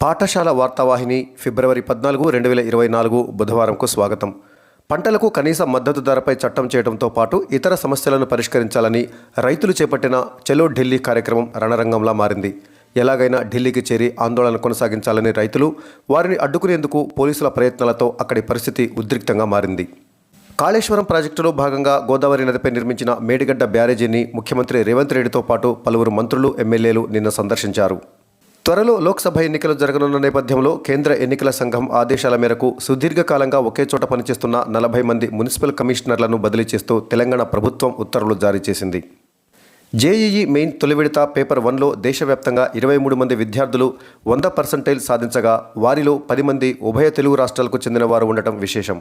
పాఠశాల వార్తావాహిని ఫిబ్రవరి 14, 2024 బుధవారంకు స్వాగతం. పంటలకు కనీస మద్దతు ధరపై చట్టం చేయడంతో పాటు ఇతర సమస్యలను పరిష్కరించాలని రైతులు చేపట్టిన చలో ఢిల్లీ కార్యక్రమం రణరంగంలా మారింది. ఎలాగైనా ఢిల్లీకి చేరి ఆందోళన కొనసాగించాలని రైతులు, వారిని అడ్డుకునేందుకు పోలీసుల ప్రయత్నాలతో అక్కడి పరిస్థితి ఉద్రిక్తంగా మారింది. కాళేశ్వరం ప్రాజెక్టులో భాగంగా గోదావరి నదిపై నిర్మించిన మేడిగడ్డ బ్యారేజీని ముఖ్యమంత్రి రేవంత్ రెడ్డితో పాటు పలువురు మంత్రులు, ఎమ్మెల్యేలు నిన్న సందర్శించారు. త్వరలో లోక్సభ ఎన్నికలు జరగనున్న నేపథ్యంలో కేంద్ర ఎన్నికల సంఘం ఆదేశాల మేరకు సుదీర్ఘకాలంగా ఒకే చోట పనిచేస్తున్న 40 మంది మున్సిపల్ కమిషనర్లను బదిలీ చేస్తూ తెలంగాణ ప్రభుత్వం ఉత్తర్వులు జారీ చేసింది. జేఈఈ మెయిన్ తొలి విడత పేపర్ 1లో దేశవ్యాప్తంగా 23 మంది విద్యార్థులు 100% సాధించగా వారిలో 10 మంది ఉభయ తెలుగు రాష్ట్రాలకు చెందిన వారు ఉండటం విశేషం.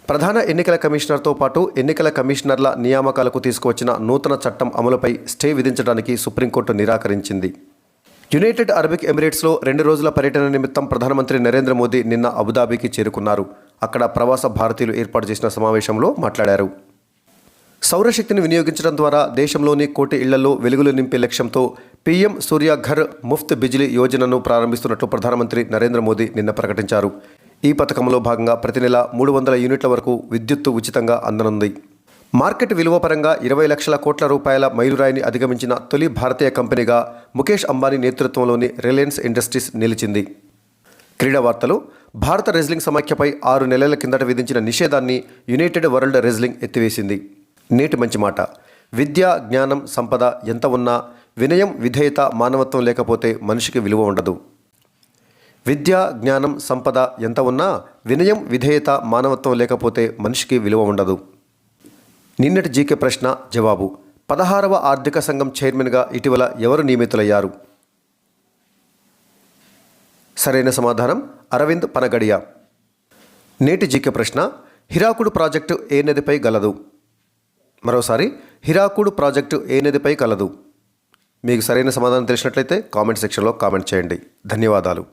ప్రధాన ఎన్నికల కమిషనర్తో పాటు ఎన్నికల కమిషనర్ల నియామకాలకు తీసుకువచ్చిన నూతన చట్టం అమలుపై స్టే విధించడానికి సుప్రీంకోర్టు నిరాకరించింది. యునైటెడ్ అరబ్ ఎమిరేట్స్లో 2 రోజుల పర్యటన నిమిత్తం ప్రధానమంత్రి నరేంద్ర మోదీ నిన్న అబుదాబికి చేరుకున్నారు. అక్కడ ప్రవాస భారతీయులు ఏర్పాటు చేసిన సమావేశంలో మాట్లాడారు. సౌరశక్తిని వినియోగించడం ద్వారా దేశంలోని 1 కోటి ఇళ్లలో వెలుగులు నింపే లక్ష్యంతో పీఎం సూర్య ఘర్ ముఫ్త్ బిజిలీ యోజనను ప్రారంభిస్తున్నట్లు ప్రధానమంత్రి నరేంద్ర మోదీ నిన్న ప్రకటించారు. ఈ పథకంలో భాగంగా ప్రతి నెల 300 యూనిట్ల వరకు విద్యుత్తు ఉచితంగా అందనుంది. మార్కెట్ విలువ పరంగా 20 లక్షల కోట్ల రూపాయల మైలురాయిని అధిగమించిన తొలి భారతీయ కంపెనీగా ముఖేష్ అంబానీ నేతృత్వంలోని రిలయన్స్ ఇండస్ట్రీస్ నిలిచింది. క్రీడా వార్తలు. భారత రెజ్లింగ్ సమాఖ్యపై 6 నెలల కిందట విధించిన నిషేధాన్ని యునైటెడ్ వరల్డ్ రెజ్లింగ్ ఎత్తివేసింది. నేటి మంచి మాట: విద్య, జ్ఞానం, సంపద ఎంత ఉన్నా వినయం, విధేయత, మానవత్వం లేకపోతే మనిషికి విలువ ఉండదు. విద్య, జ్ఞానం, సంపద ఎంత ఉన్నా వినయం, విధేయత, మానవత్వం లేకపోతే మనిషికి విలువ ఉండదు. నిన్నటి జీకే ప్రశ్న జవాబు: 16వ ఆర్థిక సంఘం చైర్మన్గా ఇటీవల ఎవరు నియమితులయ్యారు? సరైన సమాధానం అరవింద్ పనగడియా. నేటి జీకే ప్రశ్న: హిరాకుడ్ ప్రాజెక్టు ఏ నదిపై గలదు? మరోసారి, హిరాకుడ్ ప్రాజెక్టు ఏ నదిపై కలదు? మీకు సరైన సమాధానం తెలిసినట్లయితే కామెంట్ సెక్షన్లో కామెంట్ చేయండి. ధన్యవాదాలు.